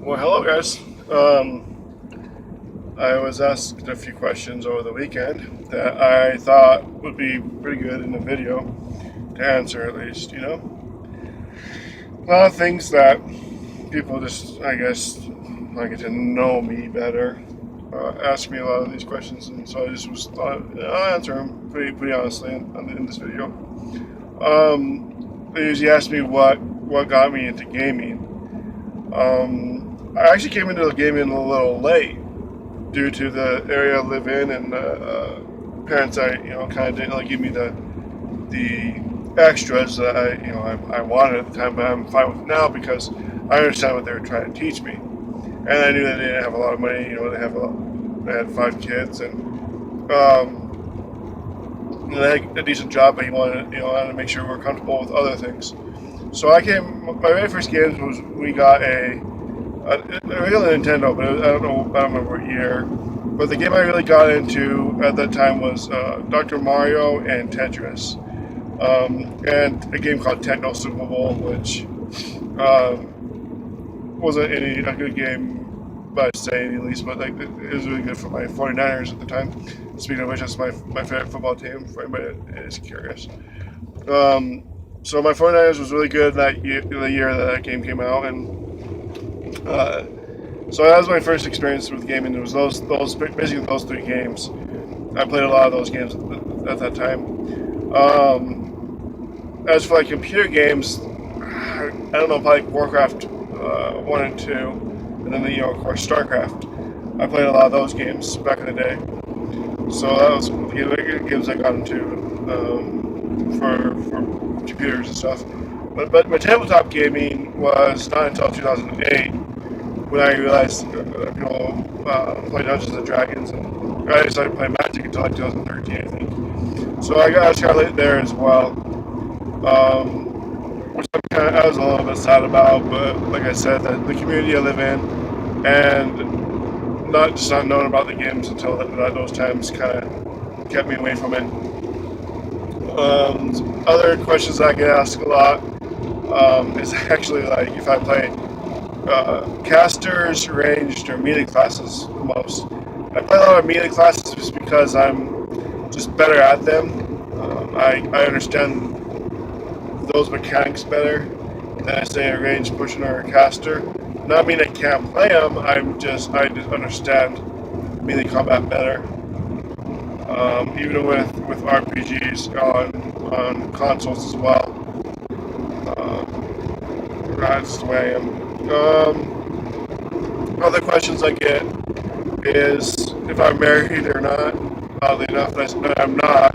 Well, hello guys. I was asked a few questions over the weekend that I thought would be pretty good in a video to answer at least, A lot of things that people just, I guess, like to know me better, ask me a lot of these questions, and so I just was thought I'll answer them pretty honestly in this video. They usually ask me what got me into gaming. I actually came into the gaming a little late due to the area I live in and parents I kind of didn't like give me the extras that I wanted at the time, but I'm fine with it now because I understand what they were trying to teach me, and I knew that they didn't have a lot of money. They had 5 kids and they had a decent job, but he wanted to make sure we were comfortable with other things. So my very first games was we got a regular Nintendo, but I don't remember what year. But the game I really got into at that time was Dr. Mario and Tetris, and a game called Techno Super Bowl, which wasn't a good game by saying at least, but like it was really good for my 49ers at the time. Speaking of which, that's my favorite football team for anybody that is curious. So my 49ers was really good the year that game came out, and so that was my first experience with gaming. It was basically those 3 games. I played a lot of those games at that time. As for like computer games, I don't know, probably Warcraft 1 and 2, and then of course StarCraft. I played a lot of those games back in the day. So that was the games I got into for computers and stuff. But my tabletop gaming was not until 2008 when I realized people play Dungeons and Dragons, and I decided to play Magic until like 2013, I think. So I got late there as well, which I was a little bit sad about. But like I said, the community I live in, and not knowing about the games until those times kind of kept me away from it. Other questions I get asked a lot is actually like if I play casters, ranged, or melee classes the most. I play a lot of melee classes just because I'm just better at them. I understand those mechanics better than I say a ranged pusher or a caster. Not mean I can't play them. I just understand melee combat better. Even with RPGs on consoles as well. That's the way I am. Other questions I get is if I'm married or not. Oddly enough, I'm not.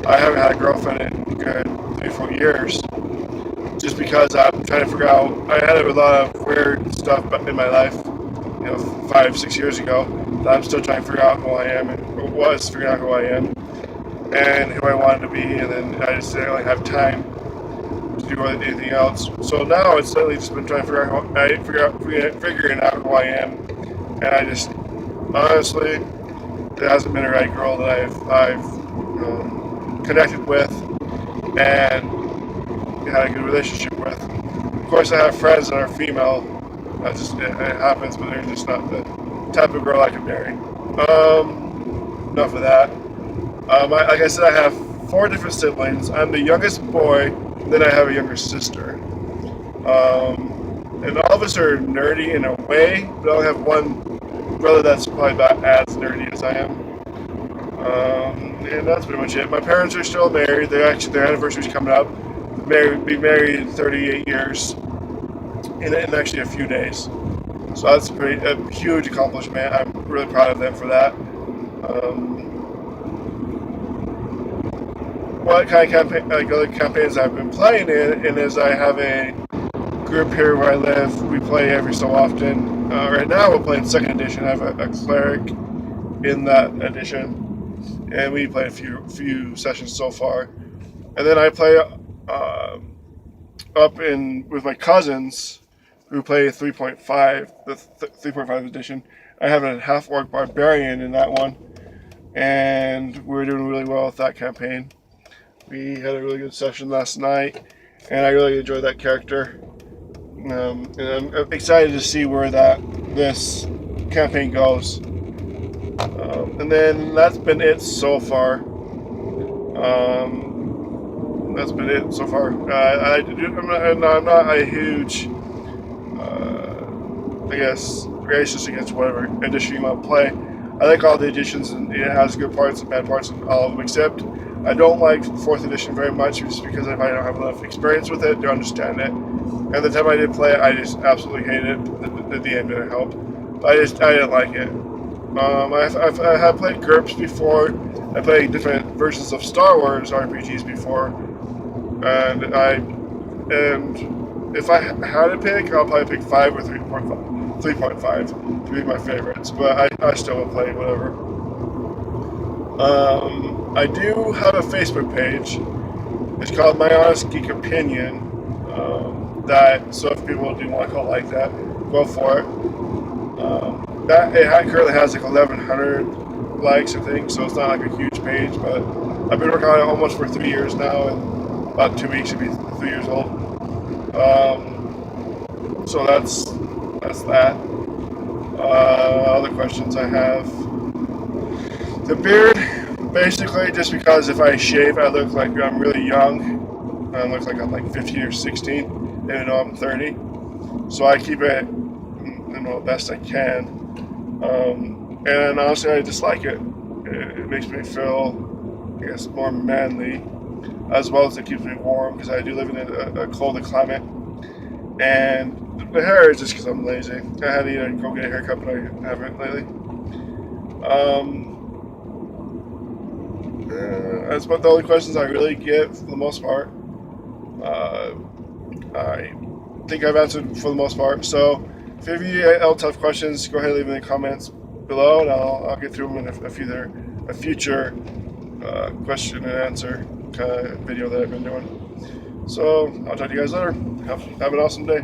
I haven't had a girlfriend in good 3-4 years. Just because I'm trying to figure out. I had a lot of weird stuff in my life, 5-6 years ago. That I'm still trying to figure out who I am and was figuring out who I am and who I wanted to be, and then I just didn't really have time to do anything else. So now it's lately just been trying to figuring out who I am, and I just honestly, there hasn't been a right girl that I've connected with and had a good relationship with. Of course, I have friends that are female. That just it happens, but they're just not the type of girl I could marry. Enough of that. Like I said, I have 4 different siblings. I'm the youngest boy. Then I have a younger sister. And all of us are nerdy in a way, but I only have one brother that's probably about as nerdy as I am. And that's pretty much it. My parents are still married. Their anniversary's coming up. Be married 38 years in actually a few days. So that's a huge accomplishment. I'm really proud of them for that. What kind of other campaigns I've been playing in is I have a group here where I live. We play every so often. Right now we're playing 2nd edition. I have a cleric in that edition, and we played a few sessions so far. And then I play with my cousins who play 3.5, the 3.5 edition. I have a half-orc barbarian in that one, and we're doing really well with that campaign. We had a really good session last night, and I really enjoyed that character. And I'm excited to see where this campaign goes. And then that's been it so far. That's been it so far. I'm not a huge, I guess, racist against whatever edition you want to play. I like all the editions, and it has good parts and bad parts in all of them, except I don't like 4th edition very much just because I don't have enough experience with it to understand it. And the time I did play it, I just absolutely hated it. The end didn't help. I didn't like it. I have played GURPS before. I played different versions of Star Wars RPGs before, and if I had to pick, I'll probably pick 5 or 3.5 to be my favorites. But I still will play whatever. I do have a Facebook page. It's called My Honest Geek Opinion. So if people do want to go like that, go for it. It currently has like 1,100 likes, I think, so it's not like a huge page, but I've been working on it almost for 3 years now, and about 2 weeks it'll be 3 years old. So that's that. Other questions I have. The beard, basically, just because if I shave, I look like I'm really young. I look like I'm like 15 or 16, even though I'm 30. So I keep it, best I can. And honestly, I dislike it. It makes me feel, I guess, more manly, as well as it keeps me warm because I do live in a colder climate. And the hair is just because I'm lazy. I had to go get a haircut, but I haven't lately. That's about the only questions I really get for the most part. I think I've answered for the most part. So if you have any else have questions, go ahead and leave them in the comments below, and I'll get through them in a future question and answer kind of video that I've been doing. So I'll talk to you guys later. Have an awesome day.